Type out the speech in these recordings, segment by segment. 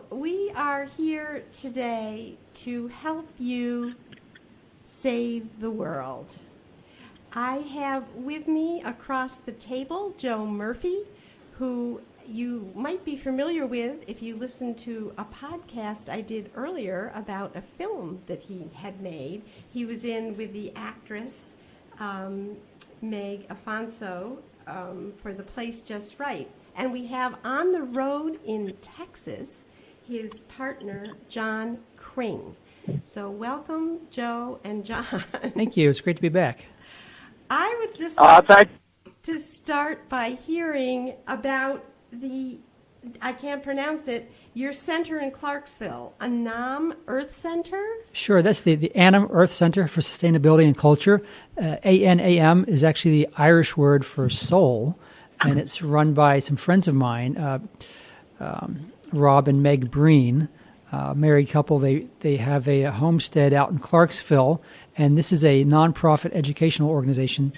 we are here today to help you save the world. I have with me across the table Joe Murphy, who you might be familiar with if you listened to a podcast I did earlier about a film that he had made. He was in with the actress Meg Afonso for The Place Just Right. And we have on the road in Texas his partner, Jon Cring. So welcome, Joe and Jon. Thank you. It's great to be back. I would just like to start by hearing about I can't pronounce it, your center in Clarksville, ANAM Earth Center? Sure, that's the ANAM Earth Center for Sustainability and Culture. ANAM is actually the Irish word for soul, and it's run by some friends of mine, Rob and Meg Breen, married couple. They have a homestead out in Clarksville, and this is a nonprofit educational organization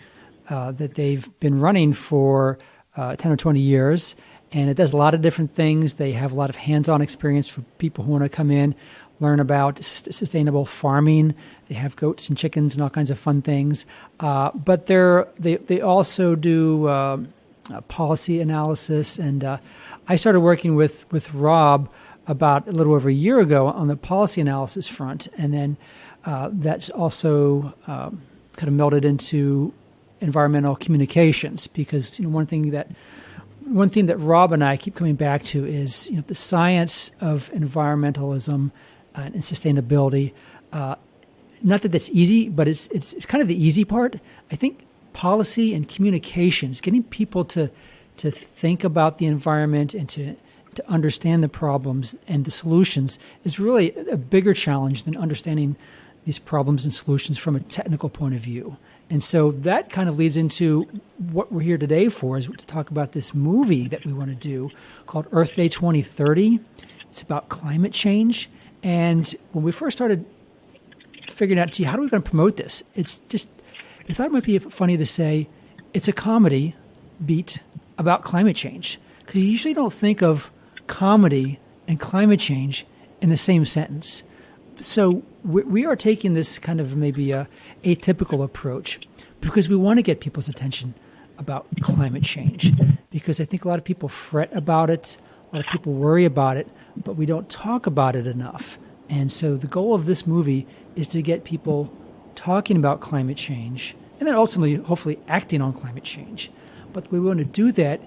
that they've been running for 10 or 20 years. And it does a lot of different things. They have a lot of hands-on experience for people who want to come in, learn about sustainable farming. They have goats and chickens and all kinds of fun things. But they also do policy analysis. And I started working with Rob about a little over a year ago on the policy analysis front. And then that's also kind of melded into environmental communications, because one thing that Rob and I keep coming back to is the science of environmentalism and sustainability. Not that that's easy, but it's kind of the easy part. I think policy and communications, getting people to think about the environment and to understand the problems and the solutions, is really a bigger challenge than understanding these problems and solutions from a technical point of view. And so that kind of leads into what we're here today for, is to talk about this movie that we want to do called Earth Day 2030. It's about climate change. And when we first started figuring out, how are we going to promote this? We thought it might be funny to say it's a comedy beat about climate change, because you usually don't think of comedy and climate change in the same sentence. So we are taking this kind of maybe a atypical approach, because we want to get people's attention about climate change, because I think a lot of people fret about it, a lot of people worry about it, but we don't talk about it enough. And so the goal of this movie is to get people talking about climate change, and then ultimately, hopefully, acting on climate change. But we want to do that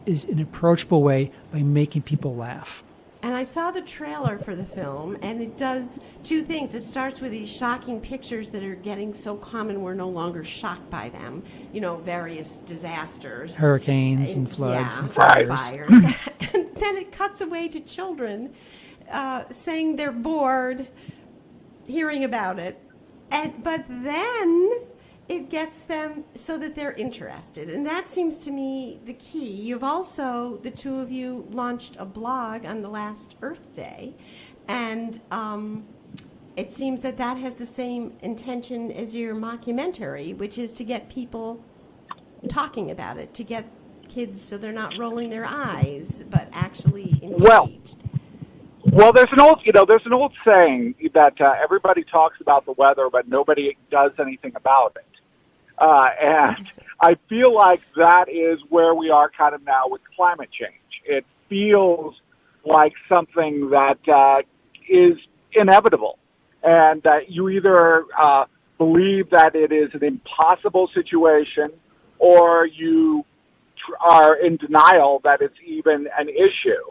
is in an approachable way by making people laugh. And I saw the trailer for the film, and it does two things. It starts with these shocking pictures that are getting so common we're no longer shocked by them. Various disasters. Hurricanes and floods and fires. And then it cuts away to children saying they're bored hearing about it. But then it gets them so that they're interested. And that seems to me the key. You've also, the two of you, launched a blog on the last Earth Day. And it seems that has the same intention as your mockumentary, which is to get people talking about it, to get kids so they're not rolling their eyes, but actually engaged. Well, there's an old saying that everybody talks about the weather, but nobody does anything about it. And I feel like that is where we are kind of now with climate change. It feels like something that is inevitable, and that you either believe that it is an impossible situation, or you are in denial that it's even an issue.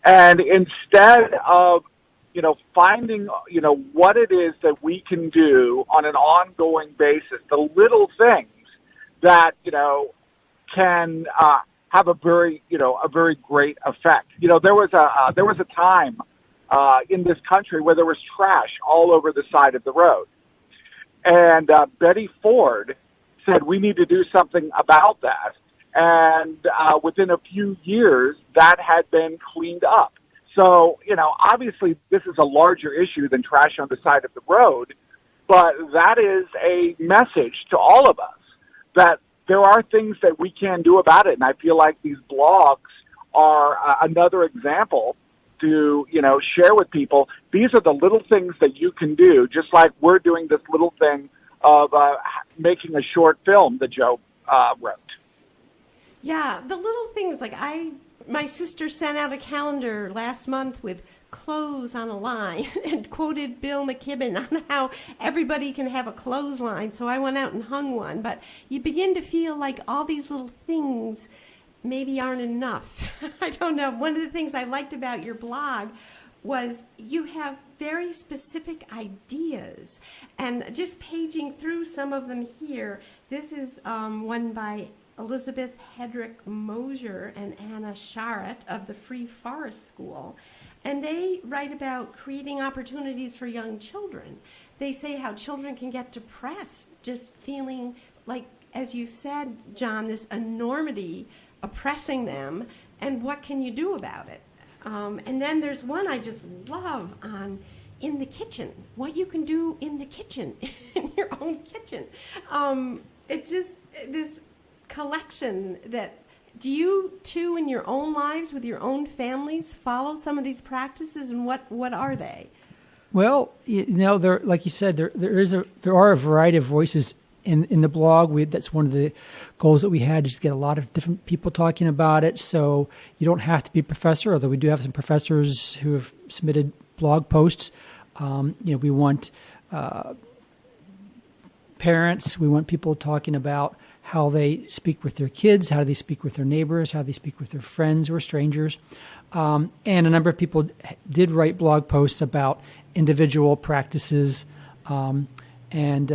And instead of, finding, what it is that we can do on an ongoing basis, the little things that, can have a very great effect. There was a time in this country where there was trash all over the side of the road. And Betty Ford said, we need to do something about that. And within a few years, that had been cleaned up. So, obviously this is a larger issue than trash on the side of the road, but that is a message to all of us that there are things that we can do about it. And I feel like these blogs are another example to, share with people, these are the little things that you can do, just like we're doing this little thing of making a short film that Joe wrote. Yeah, the little things, like my sister sent out a calendar last month with clothes on a line and quoted Bill McKibben on how everybody can have a clothesline. So I went out and hung one. But you begin to feel like all these little things maybe aren't enough. I don't know. One of the things I liked about your blog was you have very specific ideas. And just paging through some of them here, this is one by Elizabeth Hedrick Mosier and Anna Sharrett of the Free Forest School. And they write about creating opportunities for young children. They say how children can get depressed just feeling like, as you said, Jon, this enormity oppressing them, and what can you do about it? And then there's one I just love on in the kitchen, what you can do in the kitchen, in your own kitchen. It's just this collection that, do you too in your own lives with your own families follow some of these practices, and what are they? Well, there, like you said, there are a variety of voices in the blog. That's one of the goals that we had, is to get a lot of different people talking about it. So you don't have to be a professor, although we do have some professors who have submitted blog posts. We want parents. We want people talking about how they speak with their kids, how they speak with their neighbors, how they speak with their friends or strangers. And a number of people did write blog posts about individual practices. So, one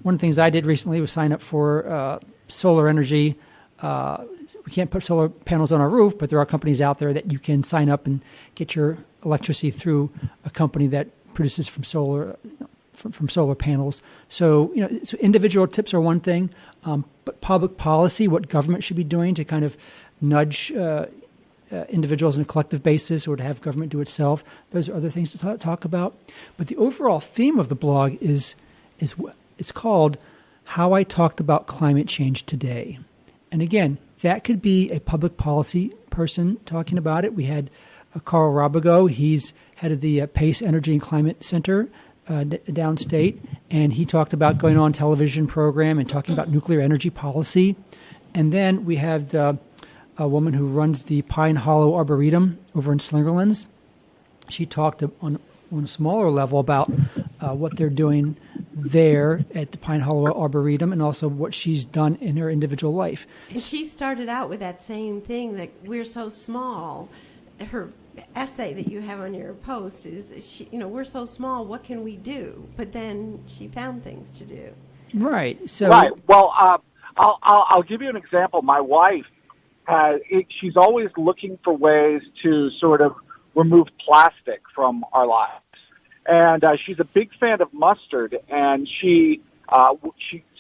of the things I did recently was sign up for solar energy. We can't put solar panels on our roof, but there are companies out there that you can sign up and get your electricity through a company that produces from solar panels. So, so individual tips are one thing, but public policy, what government should be doing to kind of nudge individuals on a collective basis, or to have government do itself, those are other things to talk about. But the overall theme of the blog is it's called How I Talked About Climate Change Today. And again, that could be a public policy person talking about it. We had Carl Robigo. He's head of the Pace Energy and Climate Center downstate, and he talked about going on television program and talking about nuclear energy policy. And then we have a woman who runs the Pine Hollow Arboretum over in Slingerlands. She talked on a smaller level about what they're doing there at the Pine Hollow Arboretum, and also what she's done in her individual life. And she started out with that same thing, that we're so small. Her essay that you have on your post is, we're so small, what can we do? But then she found things to do. Right. So. Right. Well, I'll give you an example. My wife, she's always looking for ways to sort of remove plastic from our lives. And she's a big fan of mustard, and she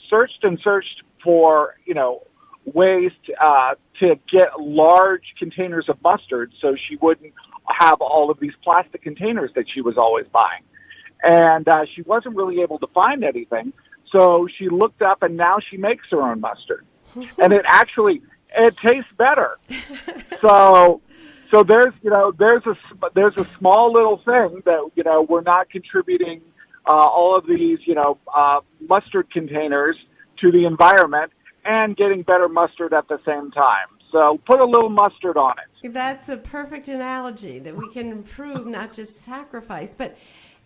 searched and searched for, ways to get large containers of mustard so she wouldn't have all of these plastic containers that she was always buying. And she wasn't really able to find anything, so she looked up, and now she makes her own mustard. And it tastes better. So there's a small little thing that, we're not contributing all of these, mustard containers to the environment and getting better mustard at the same time. So put a little mustard on it. That's a perfect analogy, that we can improve, not just sacrifice. But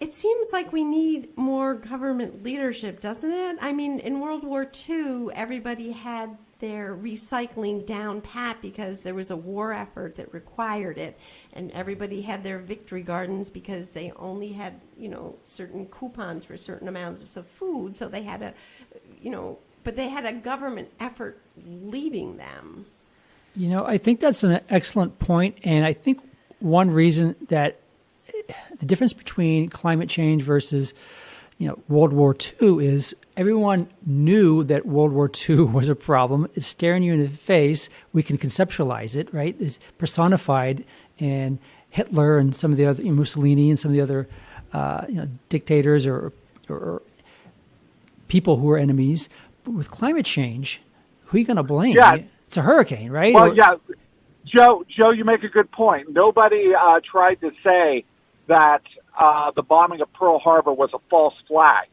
it seems like we need more government leadership, doesn't it? I mean, in World War II, everybody had their recycling down pat because there was a war effort that required it, and everybody had their victory gardens because they only had, certain coupons for certain amounts of food, so they had but they had a government effort leading them. I think that's an excellent point, and I think one reason that the difference between climate change versus World War II is everyone knew that World War II was a problem. It's staring you in the face. We can conceptualize it, right? It's personified in Hitler and some of the other, Mussolini and some of the other dictators or people who are enemies. But with climate change, who are you going to blame? Yeah. It's a hurricane, right? Well, yeah. Joe, you make a good point. Nobody tried to say that the bombing of Pearl Harbor was a false flag.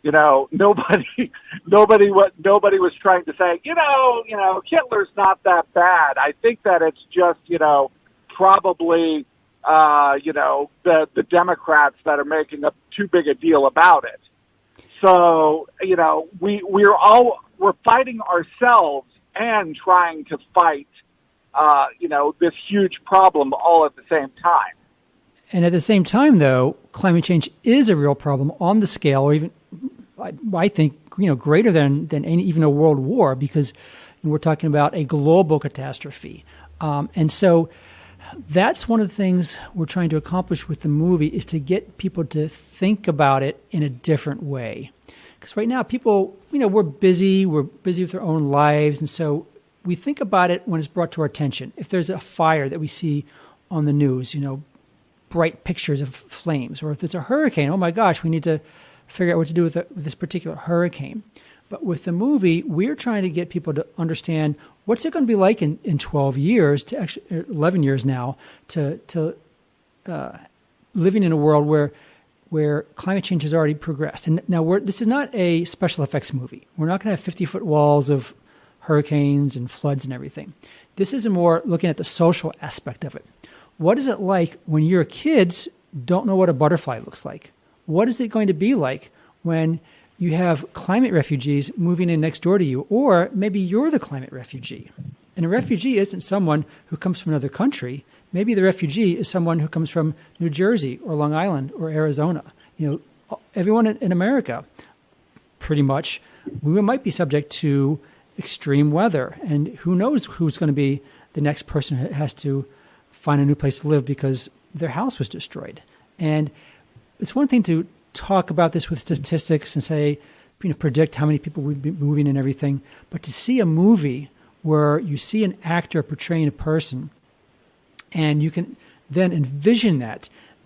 You know, nobody was trying to say, Hitler's not that bad. I think that it's just, probably, the Democrats that are making a too big a deal about it. So, we're fighting ourselves and trying to fight, this huge problem all at the same time. And at the same time, though, climate change is a real problem on the scale, or even, I think, greater than even a world war, because we're talking about a global catastrophe. And so that's one of the things we're trying to accomplish with the movie, is to get people to think about it in a different way. Because right now, people, we're busy with our own lives, and so we think about it when it's brought to our attention. If there's a fire that we see on the news, bright pictures of flames, or if it's a hurricane, oh my gosh, we need to figure out what to do with this particular hurricane. But with the movie, we're trying to get people to understand what's it going to be like in 12 years, to actually 11 years now, to living in a world where climate change has already progressed. And now this is not a special effects movie. We're not going to have 50-foot walls of hurricanes and floods and everything. This is more looking at the social aspect of it. What is it like when your kids don't know what a butterfly looks like? What is it going to be like when you have climate refugees moving in next door to you? Or maybe you're the climate refugee. And a refugee isn't someone who comes from another country. Maybe the refugee is someone who comes from New Jersey or Long Island or Arizona. Everyone in America, pretty much, we might be subject to extreme weather. And who knows who's going to be the next person who has to find a new place to live because their house was destroyed. And it's one thing to talk about this with statistics and say, predict how many people would be moving and everything. But to see a movie where you see an actor portraying a person and you can then envision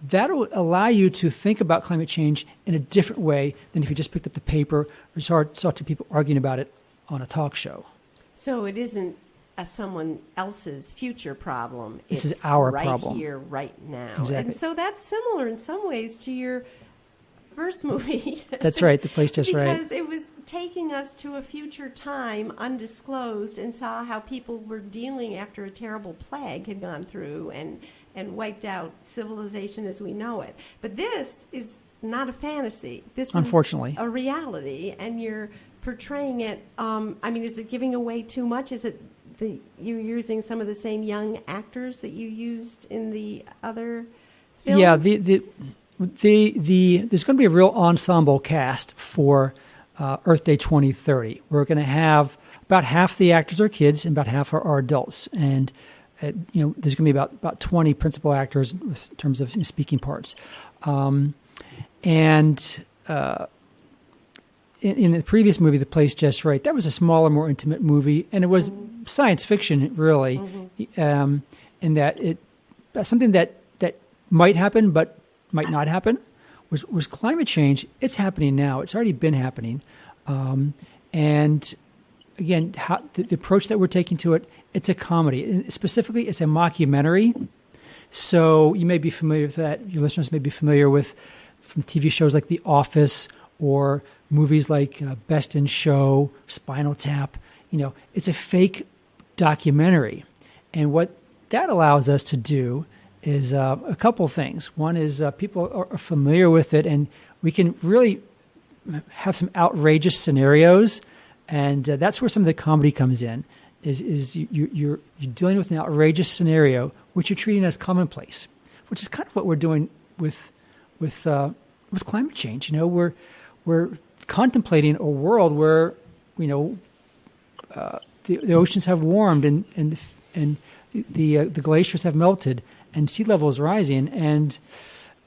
that'll allow you to think about climate change in a different way than if you just picked up the paper or saw two people arguing about it on a talk show. So it isn't someone else's future problem. This is our problem. Right here, right now. Exactly. And so that's similar in some ways to your first movie. That's right, The Place Just Right. Because it was taking us to a future time, undisclosed, and saw how people were dealing after a terrible plague had gone through and wiped out civilization as we know it. But this is not a fantasy. This Unfortunately. is a reality, and you're portraying it. Is it giving away too much? Is it you're using some of the same young actors that you used in the other film? Yeah, there's going to be a real ensemble cast for Earth Day 2030. We're going to have about half the actors are kids and about half are adults. And, there's going to be about 20 principal actors in terms of speaking parts. In the previous movie, The Place Just Right, that was a smaller, more intimate movie, and it was science fiction, really, in that something that might happen but might not happen was climate change. It's happening now. It's already been happening. And again, the approach that we're taking to it, it's a comedy. And specifically, it's a mockumentary. So you may be familiar with that. Your listeners may be familiar with from TV shows like The Office or movies like Best in Show, Spinal Tap. It's a fake documentary. And what that allows us to do is a couple things. One is people are familiar with it, and we can really have some outrageous scenarios, and that's where some of the comedy comes in. Is you're dealing with an outrageous scenario, which you're treating as commonplace, which is kind of what we're doing with climate change. We're contemplating a world where the oceans have warmed and the glaciers have melted and sea level is rising, and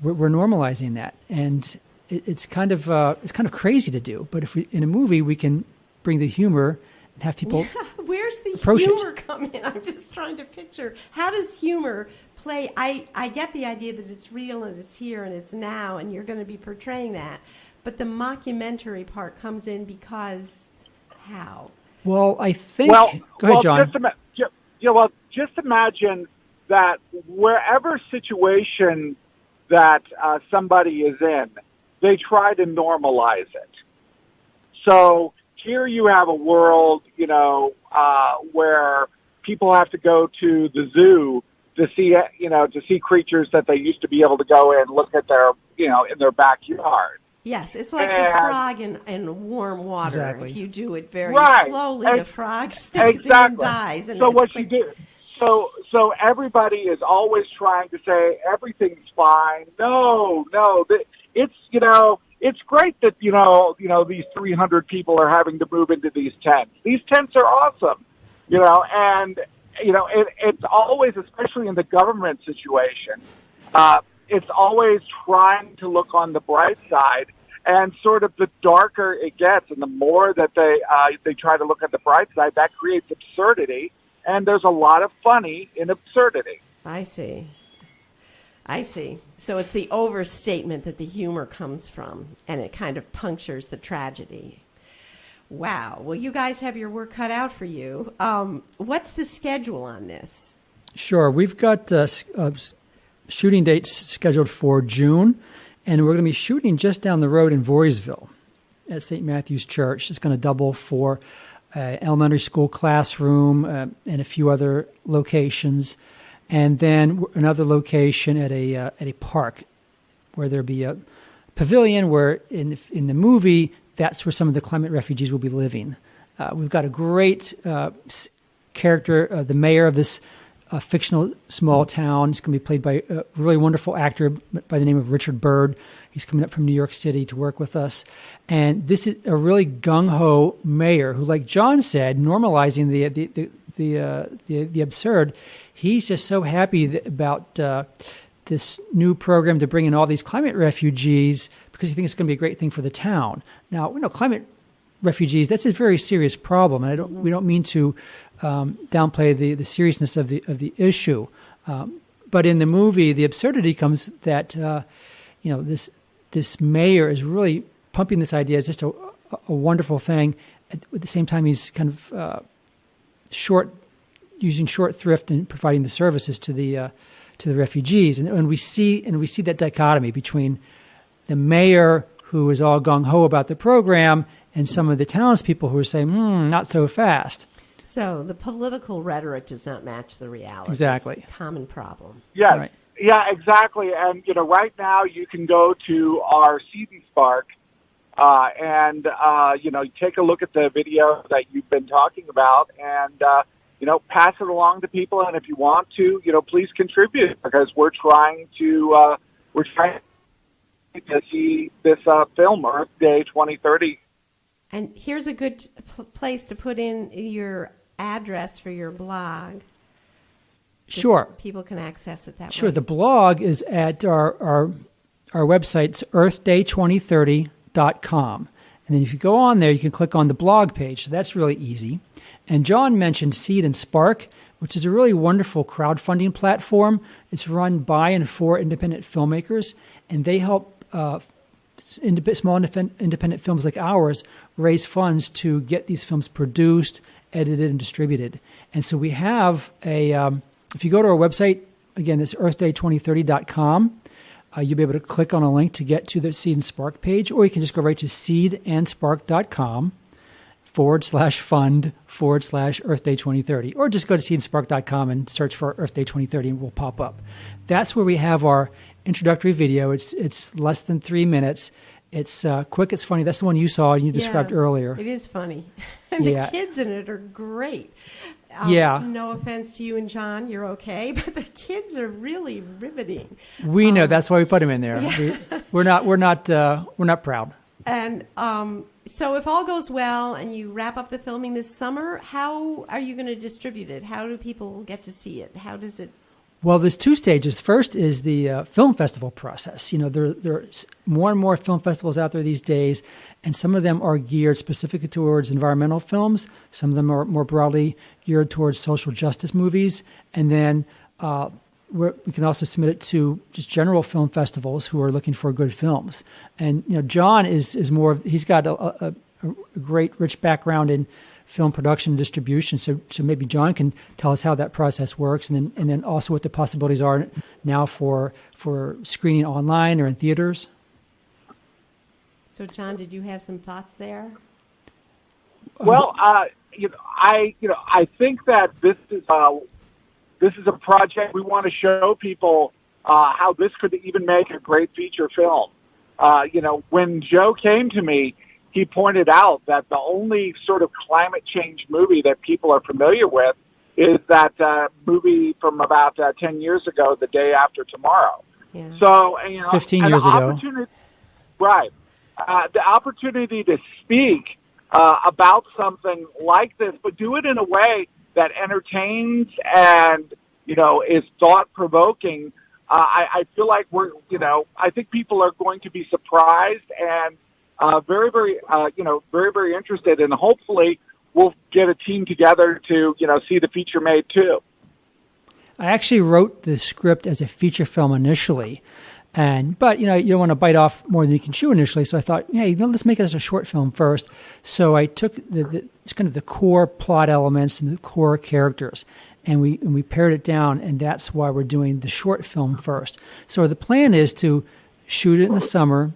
we're normalizing that. And it's kind of crazy to do. But if in a movie we can bring the humor and have people where's the approach humor it. come in? I'm just trying to picture, how does humor play? I get the idea that it's real and it's here and it's now and you're going to be portraying that. But the mockumentary part comes in because how? Well, I think. Well, go ahead, John. Just a minute. well, just imagine that wherever situation that somebody is in, they try to normalize it. So here you have a world, where people have to go to the zoo to see creatures that they used to be able to go and look at their, in their backyard. Yes, it's like the frog in warm water. Exactly. If you do it very Right. slowly, the frog stays in and dies. And So it's what quick. you do? So everybody is always trying to say everything's fine. No, it's great that these 300 people are having to move into these tents. These tents are awesome, and it's always, especially in the government situation, it's always trying to look on the bright side. And sort of the darker it gets, and the more that they try to look at the bright side, that creates absurdity. And there's a lot of funny in absurdity. I see. So it's the overstatement that the humor comes from, and it kind of punctures the tragedy. Wow. Well, you guys have your work cut out for you. What's the schedule on this? Sure. We've got shooting dates scheduled for June, and we're going to be shooting just down the road in Voorheesville at St. Matthew's Church. It's going to double for elementary school classroom and a few other locations, and then another location at a park where there'll be a pavilion where in the movie that's where some of the climate refugees will be living. We've got a great character, the mayor of this fictional small town. It's going to be played by a really wonderful actor by the name of Richard Bird. He's coming up from New York City to work with us. And this is a really gung-ho mayor who, like John said, normalizing the absurd. He's just so happy about this new program to bring in all these climate refugees because he thinks it's going to be a great thing for the town. Now, climate refugees, that's a very serious problem, and we don't mean to downplay the seriousness of the issue. But in the movie, the absurdity comes that this mayor is really pumping this idea as just a wonderful thing. At the same time, he's kind of using short thrift and providing the services to the refugees, and we see that dichotomy between the mayor who is all gung ho about the program and some of the townspeople who are saying, not so fast. So the political rhetoric does not match the reality. Exactly. Common problem. Yes. Right. Yeah, exactly. And, right now you can go to our Seed and Spark and take a look at the video that you've been talking about and, pass it along to people. And if you want to, please contribute because we're trying to see this film, Earth Day 2030. And here's a good place to put in your address for your blog. Sure. People can access it that way. Sure. The blog is at our website's earthday2030.com. And then if you go on there, you can click on the blog page. So that's really easy. And John mentioned Seed and Spark, which is a really wonderful crowdfunding platform. It's run by and for independent filmmakers, and they help small independent films like ours raise funds to get these films produced, edited, and distributed. And so we have if you go to our website, again, it's earthday2030.com, you'll be able to click on a link to get to the Seed and Spark page, or you can just go right to seedandspark.com/fund/Earth Day 2030, or just go to seedandspark.com and search for Earth Day 2030 and we'll pop up. That's where we have our introductory video. It's less than 3 minutes. It's quick, it's funny. That's the one you saw and you described earlier. It is funny. And the kids in it are great. No offense to you and John, you're okay, but the kids are really riveting. We know that's why we put them in there. Yeah. We're not proud. And so if all goes well and you wrap up the filming this summer, how are you going to distribute it? How do people get to see it? How does it? Well, there's two stages. First is the film festival process. There's more and more film festivals out there these days, and some of them are geared specifically towards environmental films. Some of them are more broadly geared towards social justice movies. And then we can also submit it to just general film festivals who are looking for good films. And John is more. He's got a great, rich background in film production and distribution. So maybe Jon can tell us how that process works, and then also what the possibilities are now for screening online or in theaters. So, Jon, did you have some thoughts there? Well, I think that this is a project we want to show people how this could even make a great feature film. When Joe came to me, he pointed out that the only sort of climate change movie that people are familiar with is that movie from about 10 years ago, The Day After Tomorrow. Yeah. So, 15 years ago. Right. The opportunity to speak about something like this, but do it in a way that entertains and, is thought-provoking. I feel like I think people are going to be surprised and very, very, very, very interested, and hopefully we'll get a team together to, see the feature made too. I actually wrote the script as a feature film initially, but you don't want to bite off more than you can chew initially. So I thought, hey, let's make it as a short film first. So I took it's kind of the core plot elements and the core characters, and we pared it down, and that's why we're doing the short film first. So the plan is to shoot it in the summer,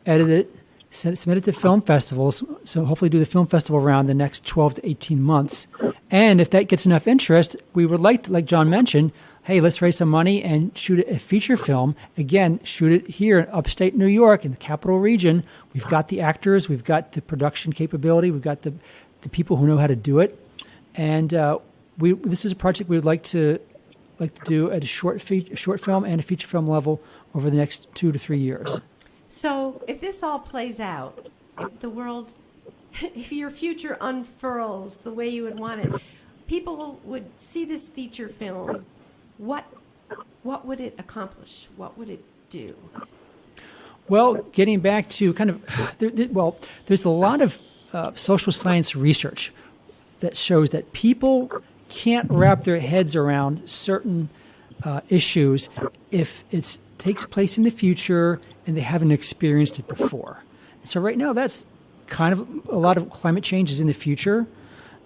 edit it, submit it to film festivals, so hopefully do the film festival round the next 12 to 18 months. And if that gets enough interest, we would like to, like Jon mentioned, hey, let's raise some money and shoot a feature film. Again, shoot it here in upstate New York in the capital region. We've got the actors, we've got the production capability, we've got the people who know how to do it. And this is a project we would like to do at a short film and a feature film level over the next 2 to 3 years. So if this all plays out, if your future unfurls the way you would want it, people would see this feature film. What would it accomplish? What would it do? Well, getting back to there's a lot of social science research that shows that people can't wrap their heads around certain issues if it takes place in the future and they haven't experienced it before. And so right now, that's kind of a lot of climate change is in the future.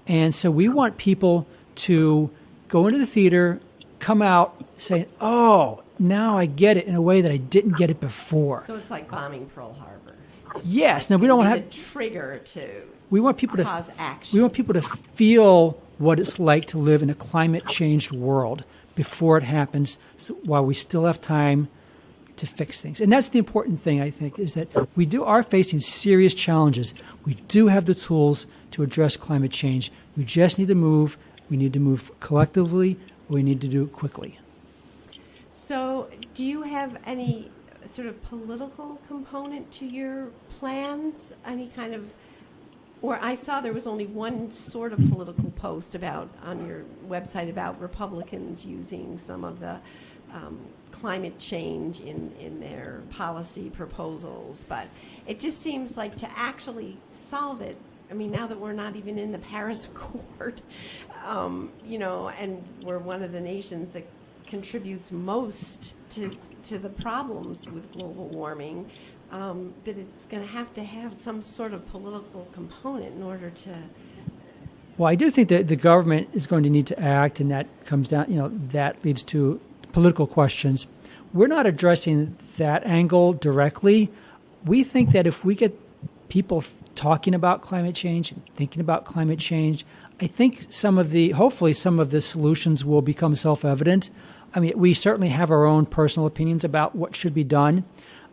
And so we want people to go into the theater, come out saying, oh, now I get it in a way that I didn't get it before. So it's like bombing Pearl Harbor. Yes. Now, we don't want to have the trigger to we want people to cause action. We want people to feel what it's like to live in a climate-changed world before it happens, so while we still have time to fix things. And that's the important thing, I think, is that we are facing serious challenges. We do have the tools to address climate change. We just need to move. We need to move collectively. We need to do it quickly. So do you have any sort of political component to your plans? Any kind of, or I saw there was only one sort of political post on your website about Republicans using some of the climate change in their policy proposals, but it just seems like to actually solve it, I mean, now that we're not even in the Paris Accord, and we're one of the nations that contributes most to the problems with global warming, that it's going to have some sort of political component in order to... Well, I do think that the government is going to need to act, and that comes down, that leads to political questions. We're not addressing that angle directly. We think that if we get people talking about climate change and thinking about climate change, I think hopefully some of the solutions will become self-evident. I mean, we certainly have our own personal opinions about what should be done,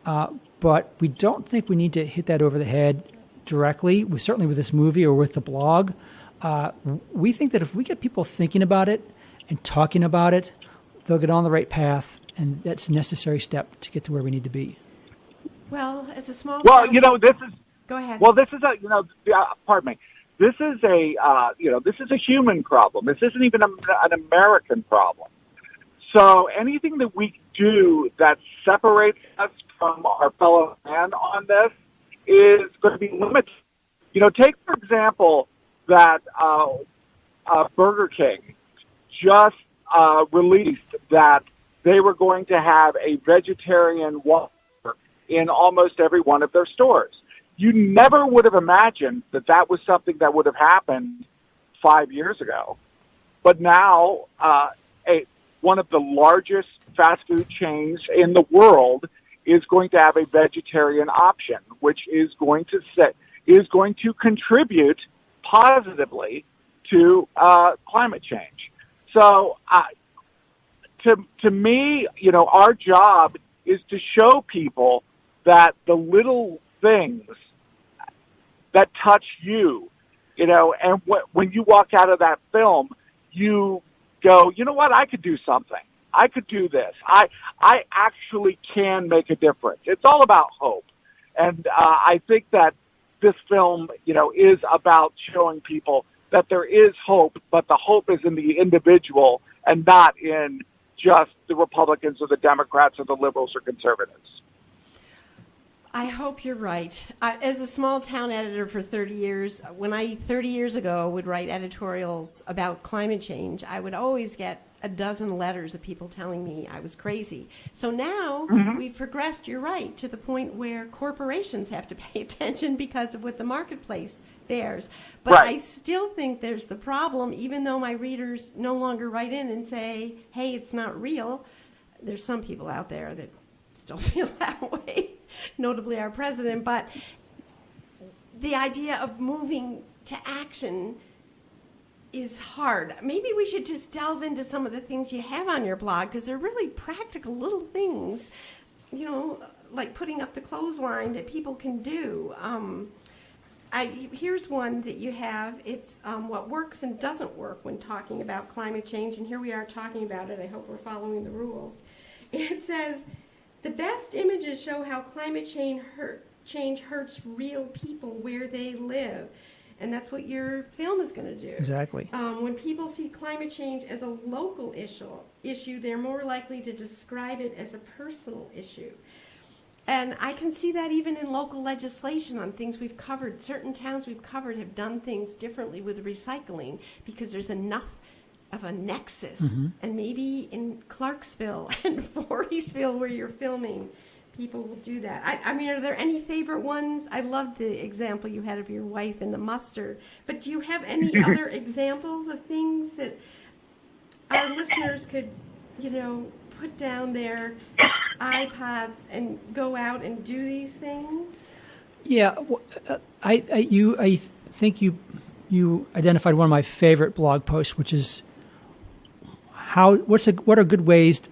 but we don't think we need to hit that over the head directly, certainly with this movie or with the blog. We think that if we get people thinking about it and talking about it, they'll get on the right path, and that's a necessary step to get to where we need to be. Well, as a small... Well, this is... Go ahead. Well, this is pardon me. This is this is a human problem. This isn't even an American problem. So anything that we do that separates us from our fellow man on this is going to be limited. Take, for example, that Burger King just released that they were going to have a vegetarian Whopper in almost every one of their stores. you never would have imagined that was something that would have happened 5 years ago. But now, one of the largest fast food chains in the world is going to have a vegetarian option, which is going to contribute positively to climate change. So, to me, our job is to show people that the little things that touch you, and when you walk out of that film, you go, you know what, I could do something. I could do this. I actually can make a difference. It's all about hope. And I think that this film, is about showing people that there is hope, but the hope is in the individual and not in just the Republicans or the Democrats or the liberals or conservatives. I hope you're right. As a small town editor for 30 years, when I 30 years ago would write editorials about climate change, I would always get a dozen letters of people telling me I was crazy. So now we've progressed, you're right, to the point where corporations have to pay attention because of what the marketplace bears. But right. I still think there's the problem, even though my readers no longer write in and say, hey, it's not real. There's some people out there that still feel that way, notably our president. But the idea of moving to action is hard. Maybe we should just delve into some of the things you have on your blog, because they're really practical little things, like putting up the clothesline that people can do. Here's one that you have. It's what works and doesn't work when talking about climate change, and here we are talking about it. I hope we're following the rules. It says, the best images show how climate change hurts real people where they live. And that's what your film is going to do. Exactly. When people see climate change as a local issue, they're more likely to describe it as a personal issue. And I can see that even in local legislation on things we've covered. Certain towns we've covered have done things differently with recycling because there's enough of a nexus. And maybe in Clarksville and Voorheesville, where you're filming, people will do that. I mean, are there any favorite ones? I loved the example you had of your wife and the mustard. But do you have any other examples of things that our listeners could, put down their iPods and go out and do these things? Yeah, I think you identified one of my favorite blog posts, which is what are good ways,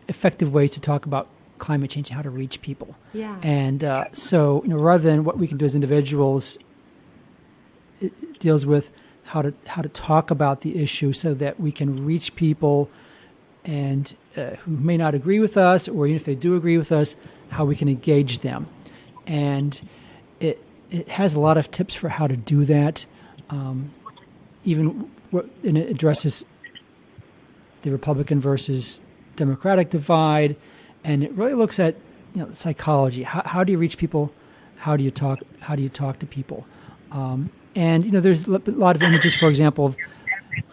effective ways to talk about climate change and how to reach people. Yeah. And so, rather than what we can do as individuals, it deals with how to talk about the issue so that we can reach people and who may not agree with us, or even if they do agree with us, how we can engage them. And it has a lot of tips for how to do that. And it addresses the Republican versus Democratic divide. And it really looks at psychology. How do you reach people? How do you talk to people? And there's a lot of images, for example, of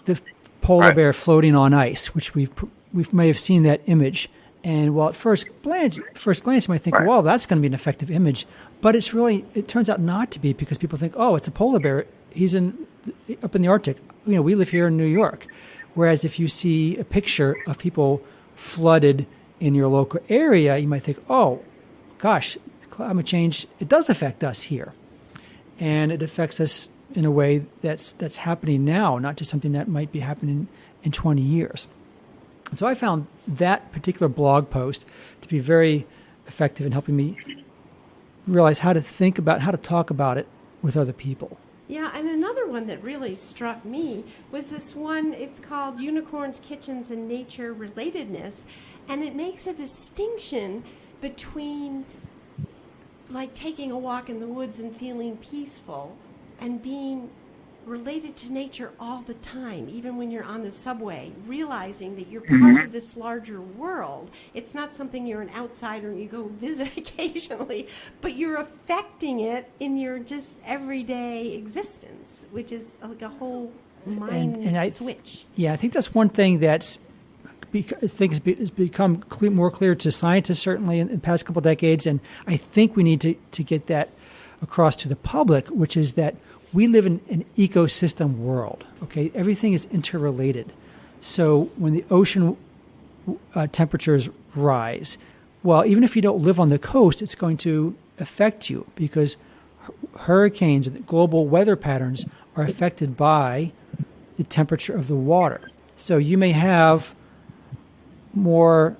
the polar bear floating on ice, which we may have seen that image. And while at first glance you might think, well, that's going to be an effective image, but it turns out not to be, because people think, oh, it's a polar bear. He's up in the Arctic. We live here in New York. Whereas if you see a picture of people flooded in your local area, you might think, oh, gosh, climate change, it does affect us here. And it affects us in a way that's happening now, not just something that might be happening in 20 years. And so I found that particular blog post to be very effective in helping me realize how to talk about it with other people. Yeah, and another one that really struck me was this one. It's called Unicorns, Kitchens, and Nature Relatedness. And it makes a distinction between like taking a walk in the woods and feeling peaceful and being related to nature all the time, even when you're on the subway, realizing that you're part of this larger world. It's not something you're an outsider and you go visit occasionally, but you're affecting it in your just everyday existence, which is like a whole mind switch. I think that's one thing has become more clear to scientists, certainly in the past couple of decades, and I think we need to get that across to the public, which is that we live in an ecosystem world. Okay, everything is interrelated. So when the ocean temperatures rise, well, even if you don't live on the coast, it's going to affect you because hurricanes and global weather patterns are affected by the temperature of the water. So you may have more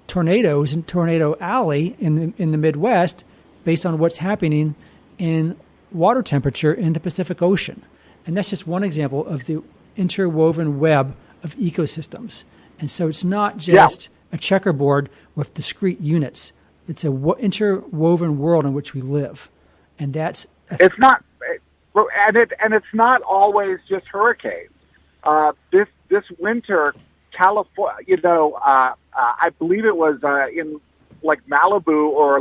tornadoes in Tornado Alley in the Midwest based on what's happening in water temperature in the Pacific Ocean. And that's just one example of the interwoven web of ecosystems. And so it's not just a checkerboard with discrete units. It's a interwoven world in which we live. And that's... It's not... And it's not always just hurricanes. This winter, California, I believe it was in like Malibu or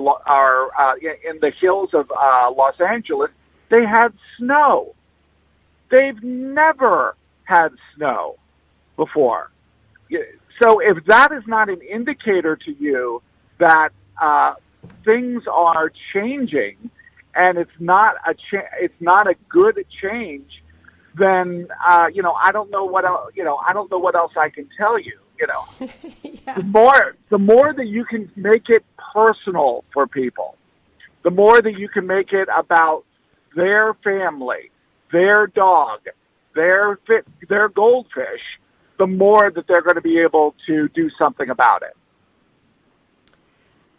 in the hills of Los Angeles, they had snow. They've never had snow before. So if that is not an indicator to you that things are changing, and it's not a good change, then I don't know what else, I don't know what else I can tell you. Yeah. The more that you can make it personal for people, the more that you can make it about their family, their dog, their goldfish, the more that they're going to be able to do something about it.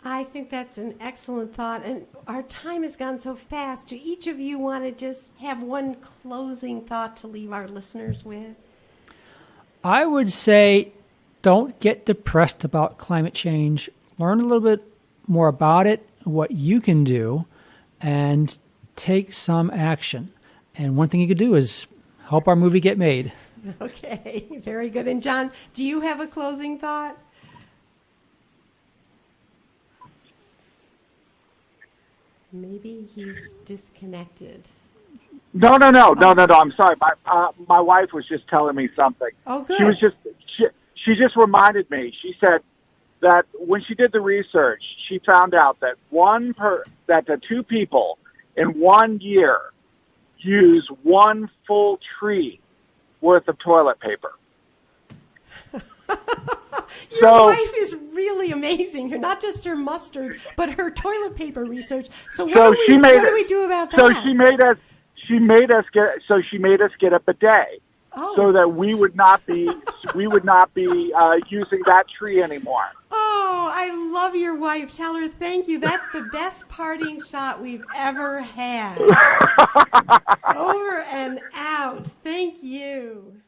I think that's an excellent thought, and our time has gone so fast. Do each of you want to just have one closing thought to leave our listeners with? I would say don't get depressed about climate change. Learn a little bit more about it, what you can do, and take some action. And one thing you could do is help our movie get made. Okay, very good. And Jon, do you have a closing thought? Maybe he's disconnected. No. I'm sorry. My wife was just telling me something. Oh, good. She just reminded me. She said that when she did the research, she found out that the two people in 1 year use one full tree worth of toilet paper. Your wife is really amazing. You're not just her mustard, but her toilet paper research. So what do we do about that? So she made us get a bidet, so that we would not be using that tree anymore. Oh, I love your wife. Tell her thank you. That's the best parting shot we've ever had. Over and out. Thank you.